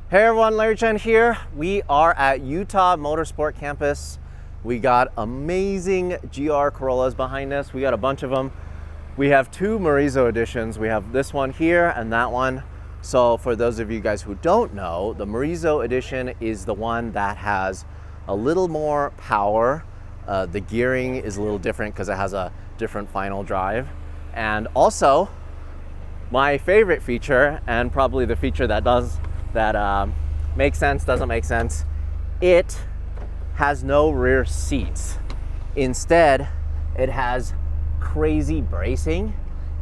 Hey everyone, Larry Chen here. We are at Utah Motorsport Campus. We got amazing GR Corollas behind us. We got a bunch of them. We have two Marizo editions. We have this one here and that one. So for those of you guys who don't know, the Marizo edition is the one that has a little more power. The gearing is a little different because it has a different final drive. And also, my favorite feature, and probably the feature that makes sense, doesn't make sense, it has no rear seats. Instead, it has crazy bracing.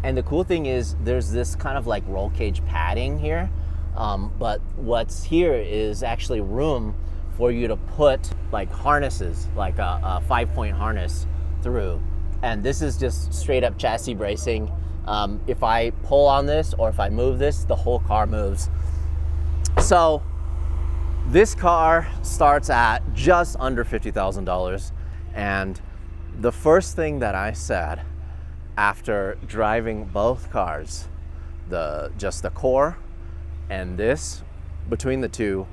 And the cool thing is there's this kind of like roll cage padding here. But what's here is actually room for you to put like harnesses, like a 5-point harness through. And this is just straight up chassis bracing. If I pull on this or if I move this, the whole car moves. So this car starts at just under $50,000. And the first thing that I said after driving both cars, just the Core and this, between the two,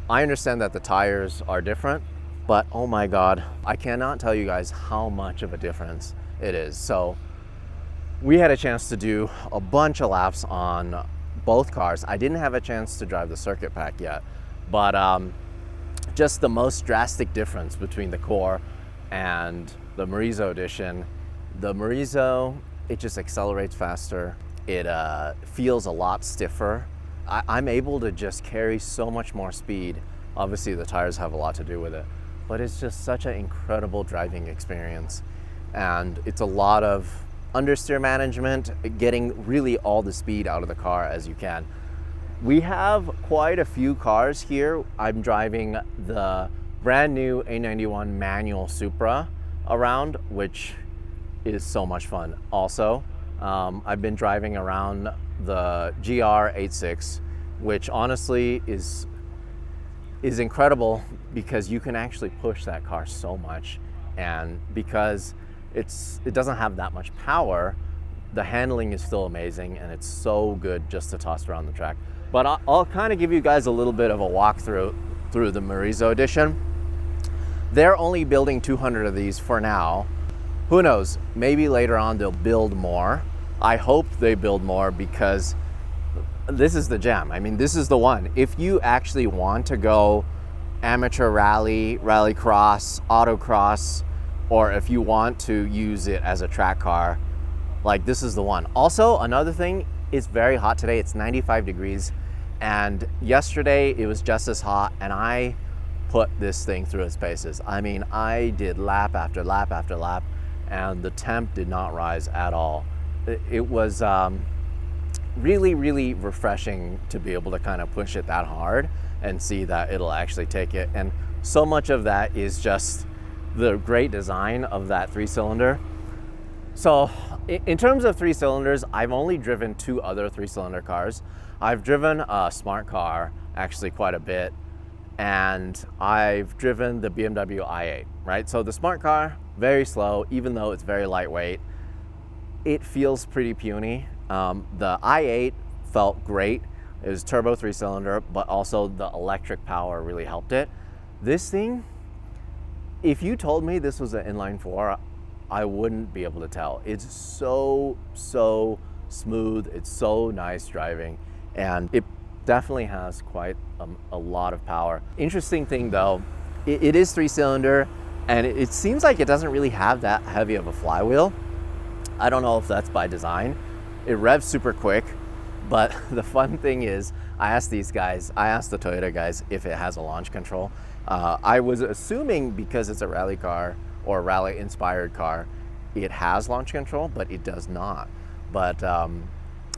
I understand that the tires are different, but oh my God, I cannot tell you guys how much of a difference it is. So we had a chance to do a bunch of laps on both cars. I didn't have a chance to drive the circuit pack yet, but just the most drastic difference between the Core and the Marizo edition. The Marizo, it just accelerates faster. It feels a lot stiffer. I'm able to just carry so much more speed. Obviously the tires have a lot to do with it, but it's just such an incredible driving experience. And it's a lot of understeer management, getting really all the speed out of the car as you can. We have quite a few cars here. I'm driving the brand new A91 manual Supra around, which is so much fun. Also, I've been driving around the GR86, which honestly is incredible because you can actually push that car so much, and because it doesn't have that much power, the handling is still amazing, and it's so good just to toss around the track. But I'll kind of give you guys a little bit of a walkthrough through the Marizo edition. They're only building 200 of these for now. Who knows, maybe later on they'll build more. I hope they build more because this is the gem. I mean, this is the one. If you actually want to go amateur rally, rallycross, autocross, or if you want to use it as a track car, like this is the one. Also, another thing, it's very hot today. It's 95 degrees. And yesterday it was just as hot, and I put this thing through its paces. I mean, I did lap after lap after lap, and the temp did not rise at all. It was really, really refreshing to be able to kind of push it that hard and see that it'll actually take it. And so much of that is just the great design of that 3-cylinder. So in terms of 3 cylinders, I've only driven 2 other 3-cylinder cars. I've driven a smart car actually quite a bit, and I've driven the BMW i8, right? So the smart car, very slow, even though it's very lightweight. It feels pretty puny. The i8 felt great. It was turbo 3-cylinder, but also the electric power really helped it. This thing, if you told me this was an inline 4, I wouldn't be able to tell. It's so smooth. It's so nice driving, and it definitely has quite a lot of power. Interesting thing though, it is 3-cylinder, and it seems like it doesn't really have that heavy of a flywheel. I don't know if that's by design. It revs super quick, but the fun thing is, I asked the Toyota guys if it has a launch control. I was assuming because it's a rally car or rally inspired car, it has launch control, but it does not. But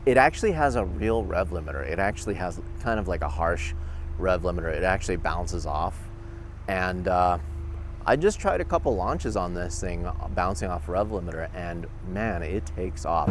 it actually has a real rev limiter. It actually has kind of like a harsh rev limiter. It actually bounces off. And I just tried a couple launches on this thing, bouncing off rev limiter, and man, it takes off.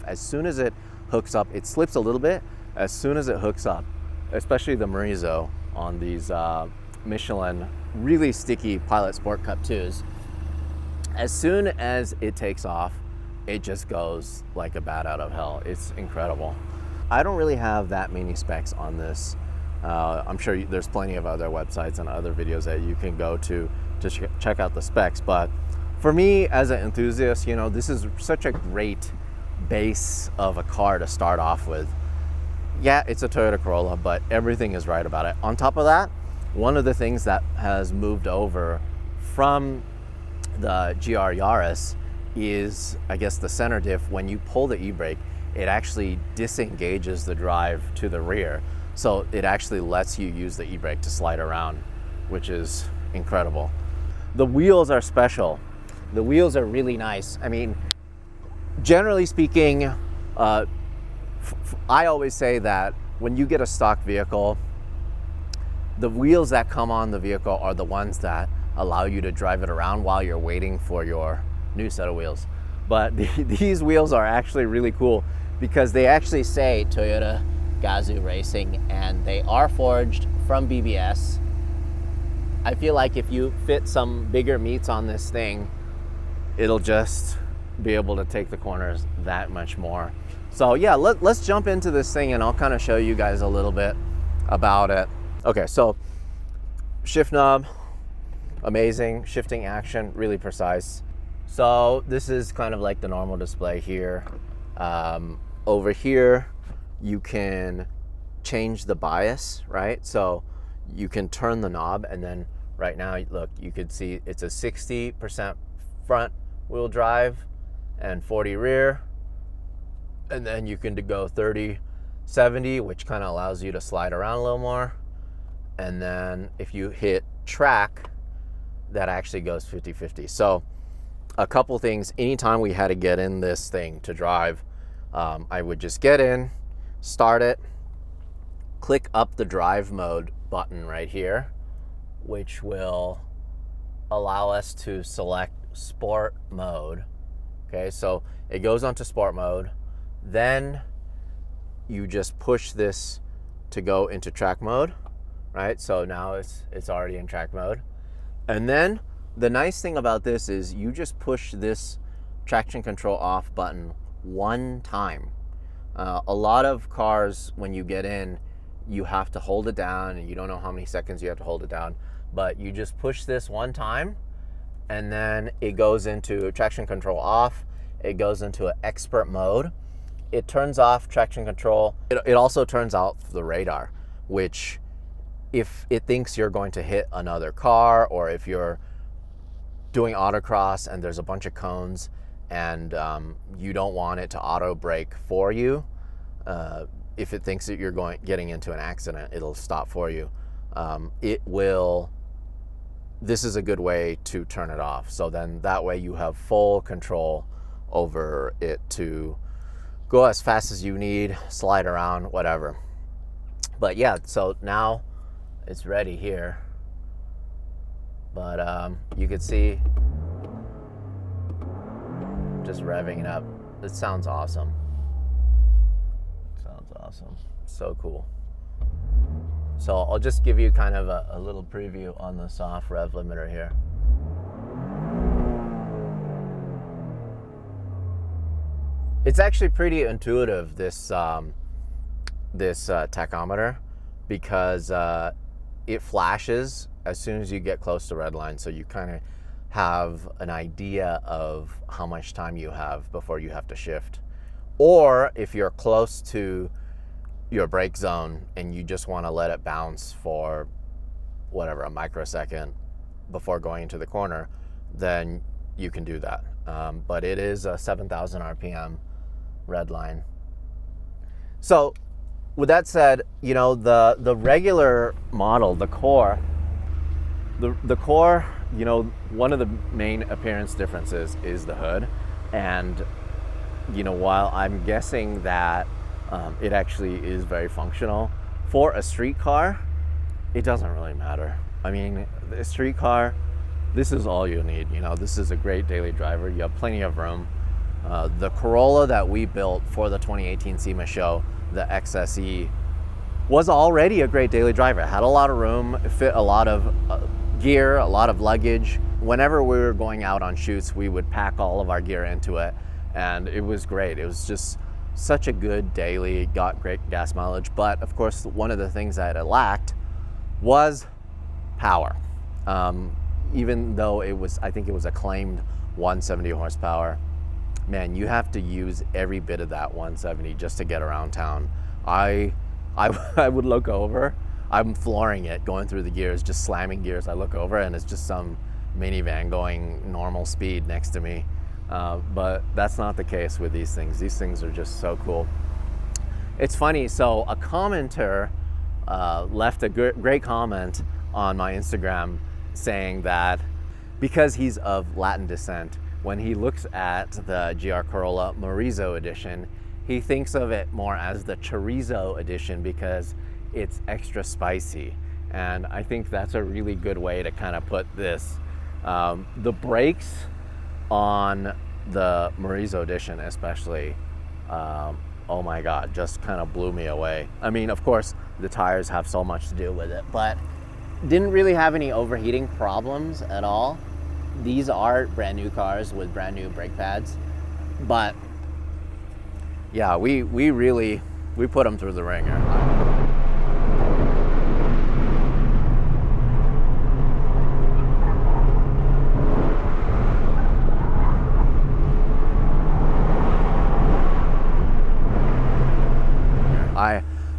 As soon as it hooks up, it slips a little bit. As soon as it hooks up, especially the Morizo on these Michelin really sticky Pilot Sport Cup 2s, as soon as it takes off, it just goes like a bat out of hell. It's incredible. I don't really have that many specs on this. I'm sure there's plenty of other websites and other videos that you can go to check out the specs. But for me, as an enthusiast, you know, this is such a great base of a car to start off with. Yeah, it's a Toyota Corolla, but everything is right about it. On top of that, one of the things that has moved over from the GR Yaris is, I guess, the center diff. When you pull the e-brake, it actually disengages the drive to the rear. So it actually lets you use the e-brake to slide around, which is incredible. The wheels are special. The wheels are really nice. I mean, generally speaking, I always say that when you get a stock vehicle, the wheels that come on the vehicle are the ones that allow you to drive it around while you're waiting for your new set of wheels. But these wheels are actually really cool because they actually say Toyota Gazoo Racing, and they are forged from BBS. I feel like if you fit some bigger meats on this thing, it'll just be able to take the corners that much more. So yeah, let's jump into this thing and I'll kind of show you guys a little bit about it. Okay, so shift knob, amazing. Shifting action, really precise. So this is kind of like the normal display here. Over here, you can change the bias, right? So you can turn the knob, and then right now, look, you can see it's a 60% front wheel drive and 40 rear. And then you can go 30-70, which kind of allows you to slide around a little more. And then if you hit track, that actually goes 50-50. So a couple things, anytime we had to get in this thing to drive, I would just get in, start it, click up the drive mode button right here, which will allow us to select sport mode. Okay, so it goes onto sport mode. Then you just push this to go into track mode, right? So now it's already in track mode. And then the nice thing about this is you just push this traction control off button one time. A lot of cars, when you get in, you have to hold it down, and you don't know how many seconds you have to hold it down, but you just push this one time, and then it goes into traction control off. It goes into an expert mode. It turns off traction control. It also turns off the radar, which if it thinks you're going to hit another car, or if you're doing autocross and there's a bunch of cones and you don't want it to auto brake for you, if it thinks that you're getting into an accident, it'll stop for you. This is a good way to turn it off. So then that way you have full control over it to go as fast as you need, slide around, whatever. But yeah, so now it's ready here. But you can see just revving it up. It sounds awesome. Sounds awesome. So cool. So I'll just give you kind of a little preview on the soft rev limiter here. It's actually pretty intuitive, this tachometer, because it flashes as soon as you get close to red line, so you kind of have an idea of how much time you have before you have to shift. Or if you're close to your brake zone and you just want to let it bounce for whatever, a microsecond before going into the corner, then you can do that. But it is a 7,000 RPM red line. So with that said, you know, the regular model, the core, you know, one of the main appearance differences is the hood. And, you know, while I'm guessing that it actually is very functional for a street car, it doesn't really matter. I mean, a street car, this is all you need. You know, this is a great daily driver. You have plenty of room. The Corolla that we built for the 2018 SEMA show, the XSE, was already a great daily driver. It had a lot of room, it fit a lot of gear, a lot of luggage. Whenever we were going out on shoots, we would pack all of our gear into it, and it was great. It was just such a good daily, got great gas mileage. But of course, one of the things that it lacked was power. Even though I think it was a claimed 170 horsepower, man, you have to use every bit of that 170 just to get around town. I would look over, I'm flooring it, going through the gears, just slamming gears. I look over and it's just some minivan going normal speed next to me. But that's not the case with these things. These things are just so cool. It's funny, so a commenter left a great comment on my Instagram saying that because he's of Latin descent, when he looks at the GR Corolla Morizo edition, he thinks of it more as the chorizo edition because it's extra spicy. And I think that's a really good way to kind of put this. The brakes on the Morizo edition especially, oh my God, just kind of blew me away. I mean, of course, the tires have so much to do with it, but didn't really have any overheating problems at all. These are brand new cars with brand new brake pads, but yeah, we put them through the ringer.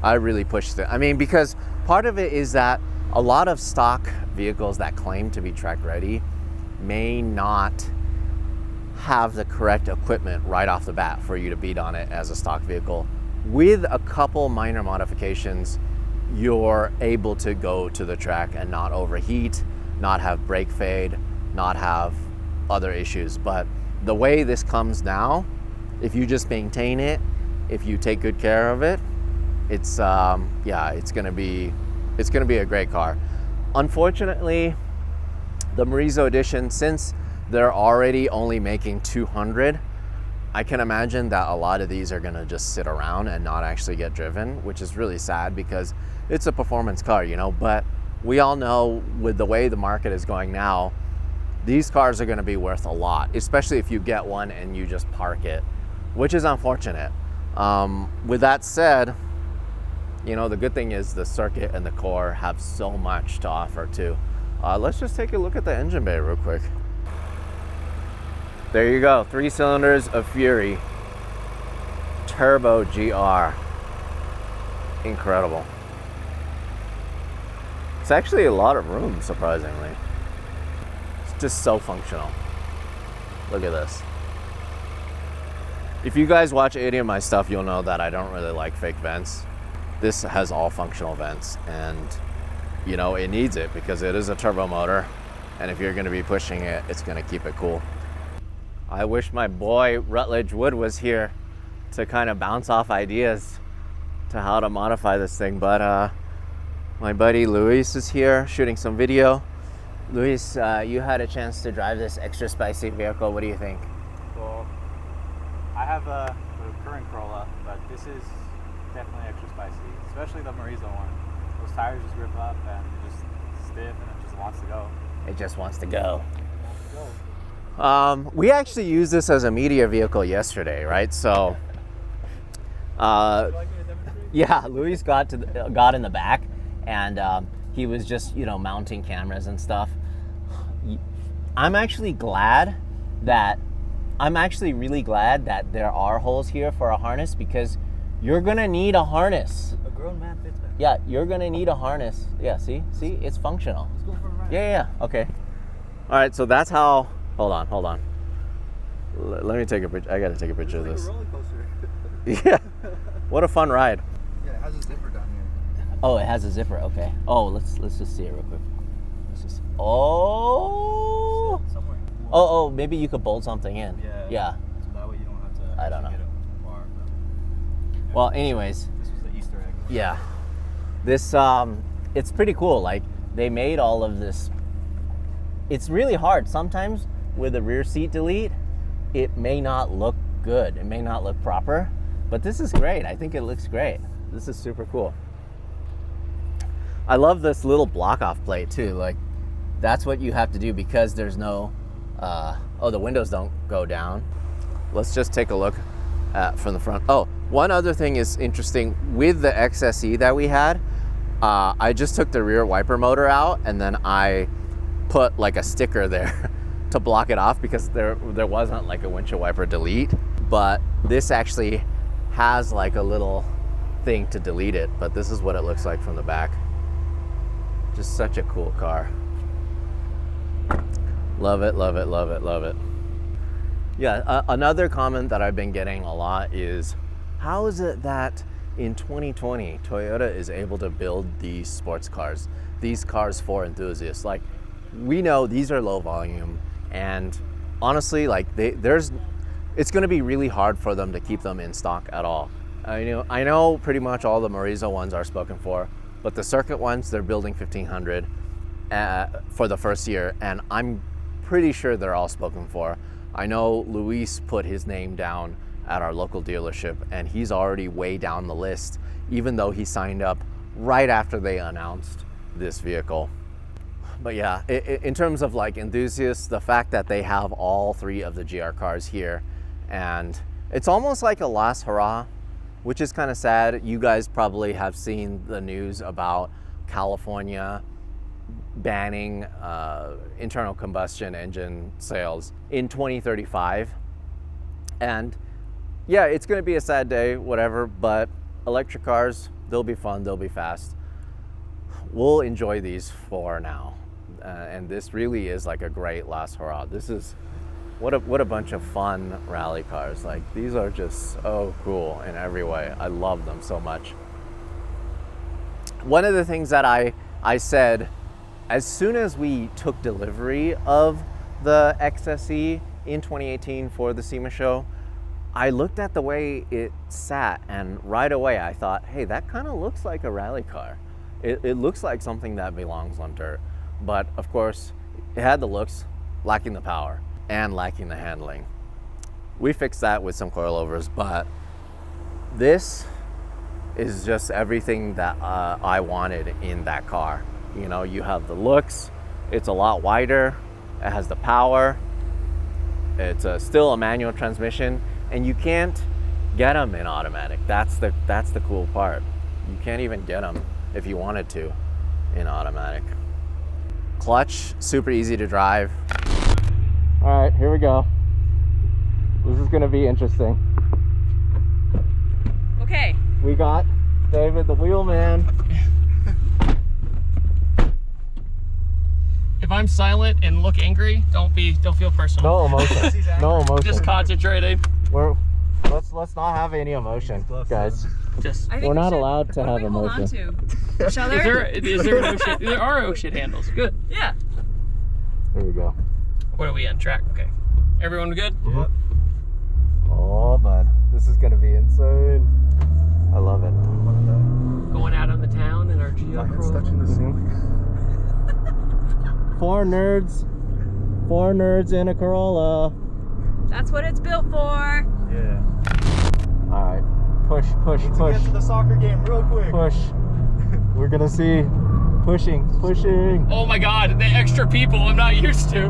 I really pushed it. I mean, because part of it is that a lot of stock vehicles that claim to be track ready may not have the correct equipment right off the bat for you to beat on it as a stock vehicle. With a couple minor modifications, you're able to go to the track and not overheat, not have brake fade, not have other issues. But the way this comes now, if you just maintain it, if you take good care of it, it's it's gonna be a great car. Unfortunately, the Morizo edition, since they're already only making 200, I can imagine that a lot of these are gonna just sit around and not actually get driven, which is really sad because it's a performance car, you know. But we all know with the way the market is going now, these cars are gonna be worth a lot, especially if you get one and you just park it, which is unfortunate. With that said, you know, the good thing is the circuit and the core have so much to offer too. Let's just take a look at the engine bay real quick. There you go, 3 cylinders of Fury, turbo GR. Incredible. It's actually a lot of room, surprisingly. It's just so functional. Look at this. If you guys watch any of my stuff, you'll know that I don't really like fake vents. This has all functional vents, and you know, it needs it because it is a turbo motor, and if you're gonna be pushing it, it's gonna keep it cool. I wish my boy Rutledge Wood was here to kind of bounce off ideas to how to modify this thing, but my buddy Luis is here shooting some video. Luis, you had a chance to drive this extra spicy vehicle. What do you think? Well, I have the current Corolla, but this is definitely extra spicy, especially the Morizo one. Those tires just rip up and they're just stiff and it just wants to go. It just wants to go. We actually used this as a media vehicle yesterday, right? So, yeah, Luis got in the back, and he was just, you know, mounting cameras and stuff. I'm actually really glad that there are holes here for a harness, because you're gonna need a harness. A grown man fits that. Yeah, you're gonna need a harness. Yeah, see, it's functional. Let's go for a ride. Yeah, okay. All right, so that's how. Hold on. Let me take a picture. I gotta take a picture of this. It's like a roller coaster. Yeah. What a fun ride. Yeah, it has a zipper down here. Oh, it has a zipper. Okay. Oh, let's just see it real quick. Oh. Somewhere. Oh, maybe you could bolt something in. Yeah. So that way you don't have to. I don't know. Get a bar, but, Well, anyways. This was the Easter egg. Yeah. This it's pretty cool. Like, they made all of this. It's really hard sometimes with the rear seat delete. It may not look good. It may not look proper, but this is great. I think it looks great. This is super cool. I love this little block off plate too. Like, that's what you have to do because there's no, oh, the windows don't go down. Let's just take a look from the front. Oh, one other thing is interesting with the XSE that we had. I just took the rear wiper motor out and then I put like a sticker there to block it off because there wasn't like a windshield wiper delete, but this actually has like a little thing to delete it. But this is what it looks like from the back. Just such a cool car. Love it, love it, love it, love it. Yeah, another comment that I've been getting a lot is, how is it that in 2020, Toyota is able to build these sports cars, these cars for enthusiasts? Like, we know these are low volume, and honestly, like it's gonna be really hard for them to keep them in stock at all. I know pretty much all the Morizo ones are spoken for, but the circuit ones, they're building 1500 for the first year, and I'm pretty sure they're all spoken for. I know Luis put his name down at our local dealership, and he's already way down the list, even though he signed up right after they announced this vehicle. But yeah, in terms of like enthusiasts, the fact that they have all three of the GR cars here, and it's almost like a last hurrah, which is kind of sad. You guys probably have seen the news about California banning internal combustion engine sales in 2035. And yeah, it's going to be a sad day, whatever, but electric cars, they'll be fun, they'll be fast. We'll enjoy these for now. And this really is like a great last hurrah. This is, what a bunch of fun rally cars. Like, these are just so cool in every way. I love them so much. One of the things that I said, as soon as we took delivery of the XSE in 2018 for the SEMA show, I looked at the way it sat, and right away I thought, hey, that kind of looks like a rally car. It looks like something that belongs on dirt. But of course, it had the looks, lacking the power, and lacking the handling. We fixed that with some coilovers, but this is just everything that I wanted in that car. You know, you have the looks, it's a lot wider, it has the power, it's still a manual transmission, and you can't get them in automatic. That's the cool part. You can't even get them if you wanted to in automatic. Clutch, super easy to drive. All right, here we go. This is gonna be interesting. Okay. We got David, the wheelman. If I'm silent and look angry, don't feel personal. No emotion. No emotion. Just concentrating. Let's not have any emotion, guys. We're not allowed to have emotion. Each other? Is there an ocean? There are ocean handles. Good. Yeah. Here we go. What are we on track? Okay. Everyone good? Yep. Oh, bud, this is gonna be insane. I love it. Going out on the town in our GR Corolla. touching the ceiling. Four nerds in a Corolla. That's what it's built for. Yeah. All right, push. Get to the soccer game real quick. Push. We're gonna see. Pushing. Oh my God, the extra people I'm not used to.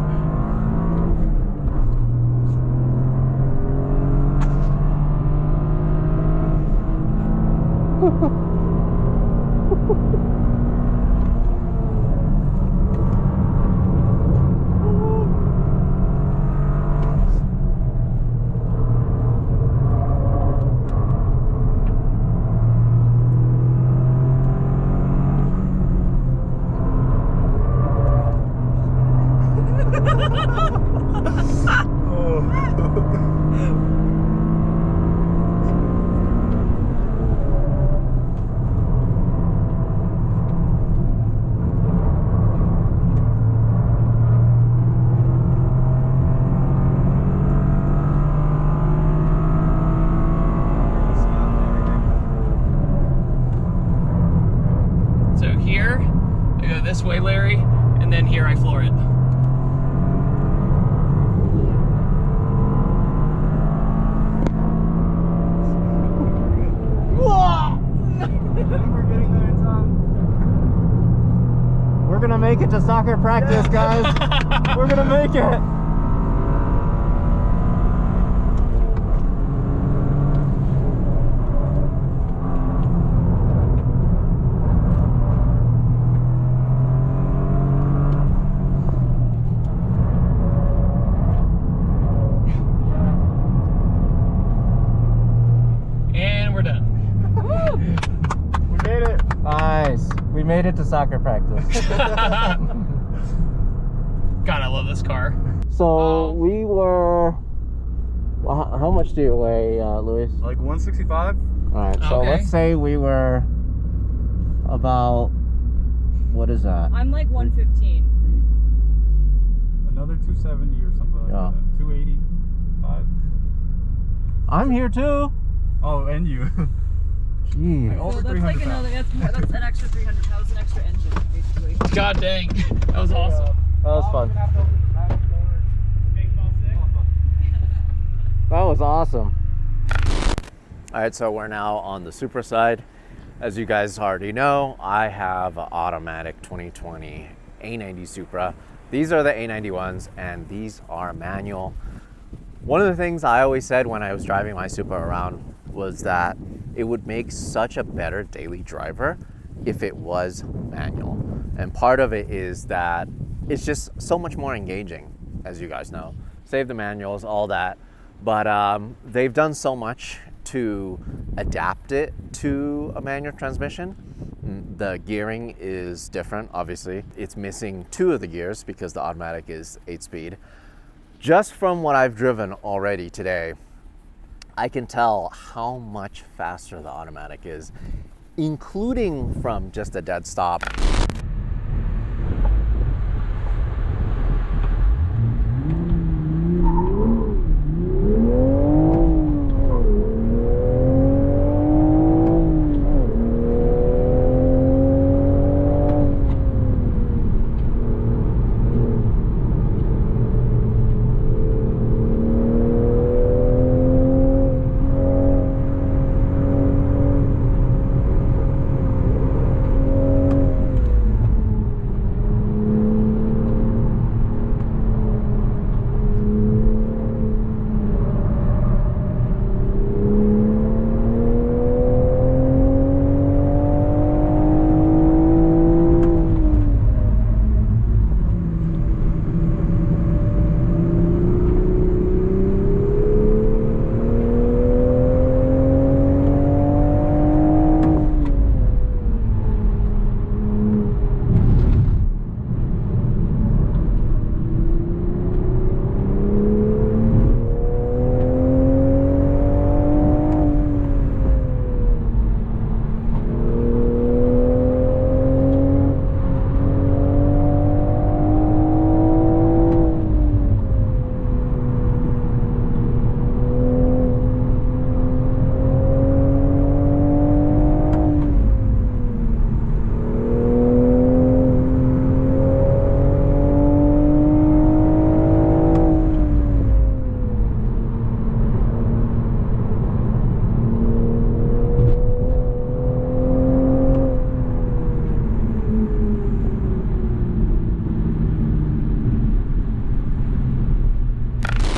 We're gonna make it to soccer practice, guys. We're gonna make it. And we're done. We made it. Nice. We made it to soccer practice. God, I love this car. So we were. Well, how much do you weigh, Luis? Like 165. All right. So Okay. let's say we were about. What is that? I'm like 115. Another 270 or something like Yeah. that. 285. I'm here too. Oh, and you. Gee. Like over So that's 300 like pounds. another. That's an extra 300 pounds, an extra engine, basically. God dang. That was awesome. That was fun. That was awesome. All right, so we're now on the Supra side. As you guys already know, I have an automatic 2020 A90 Supra. These are the A90 ones, and these are manual. One of the things I always said when I was driving my Supra around was that it would make such a better daily driver if it was manual. And part of it is that it's just so much more engaging, as you guys know. Save the manuals, all that. But they've done so much to adapt it to a manual transmission. The gearing is different, obviously. It's missing 2 of the gears because the automatic is 8-speed. Just from what I've driven already today, I can tell how much faster the automatic is, including from just a dead stop.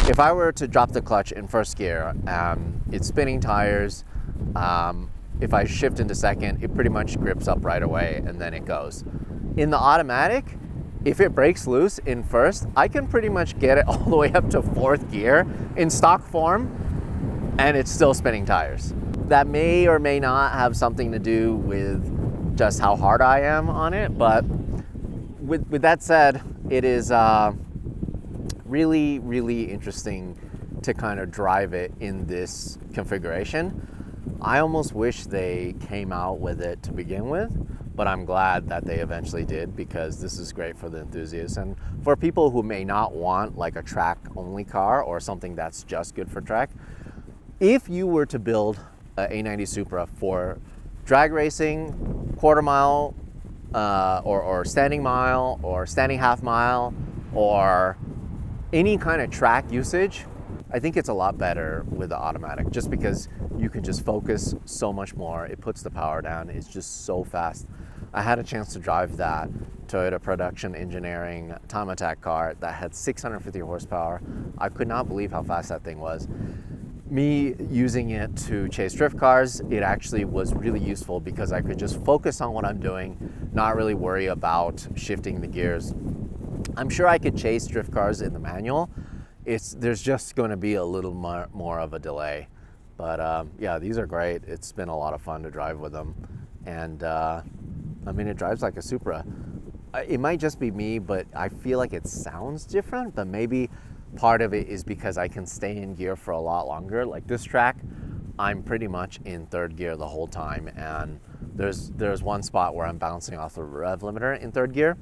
If I were to drop the clutch in first gear, it's spinning tires. If I shift into second, it pretty much grips up right away and then it goes. In the automatic, if it breaks loose in first, I can pretty much get it all the way up to 4th gear in stock form and it's still spinning tires. That may or may not have something to do with just how hard I am on it, but with that said, it is really, really interesting to kind of drive it in this configuration. I almost wish they came out with it to begin with, but I'm glad that they eventually did because this is great for the enthusiasts and for people who may not want like a track only car or something that's just good for track. If you were to build a A90 Supra for drag racing, quarter mile, or standing mile, or standing half mile, or any kind of track usage, I think it's a lot better with the automatic just because you can just focus so much more. It puts the power down. It's just so fast. I had a chance to drive that Toyota Production Engineering Time Attack car that had 650 horsepower. I could not believe how fast that thing was. Me using it to chase drift cars, it actually was really useful because I could just focus on what I'm doing, not really worry about shifting the gears. I'm sure I could chase drift cars in the manual. There's just going to be a little more of a delay. But yeah, these are great. It's been a lot of fun to drive with them. And I mean, it drives like a Supra. It might just be me, but I feel like it sounds different, but maybe part of it is because I can stay in gear for a lot longer. Like this track, I'm pretty much in third gear the whole time, and there's one spot where I'm bouncing off the rev limiter in third gear.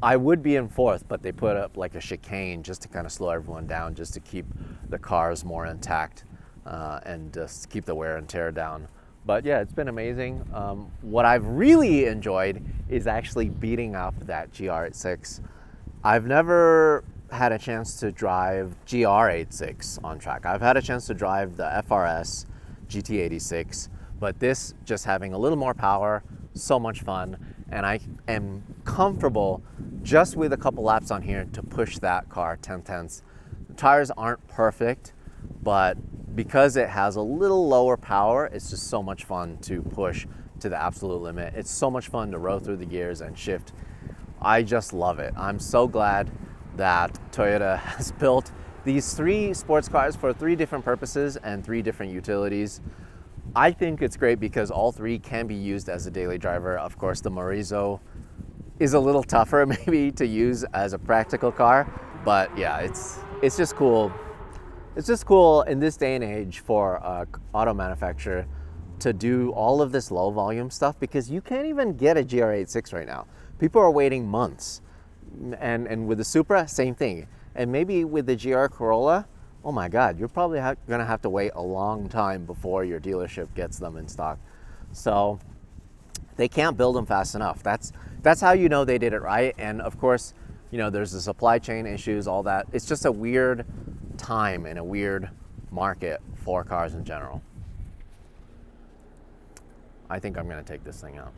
I would be in fourth, but they put up like a chicane just to kind of slow everyone down, just to keep the cars more intact and just keep the wear and tear down. But yeah, it's been amazing. What I've really enjoyed is actually beating up that GR86. I've never had a chance to drive GR86 on track. I've had a chance to drive the FRS GT86, but this just having a little more power, so much fun, and I am comfortable just with a couple laps on here to push that car 10/10ths. The tires aren't perfect, but because it has a little lower power, it's just so much fun to push to the absolute limit. It's so much fun to row through the gears and shift. I just love it. I'm so glad that Toyota has built these 3 sports cars for 3 different purposes and 3 different utilities. I think it's great because all 3 can be used as a daily driver. Of course, the Morizo is a little tougher maybe to use as a practical car, but yeah, it's just cool. It's just cool in this day and age for an auto manufacturer to do all of this low volume stuff, because you can't even get a GR86 right now. People are waiting months. And with the Supra, same thing. And maybe with the GR Corolla, oh my God, you're probably gonna have to wait a long time before your dealership gets them in stock. So they can't build them fast enough. That's how you know they did it right. And of course, you know, there's the supply chain issues, all that. It's just a weird time and a weird market for cars in general. I think I'm gonna take this thing out.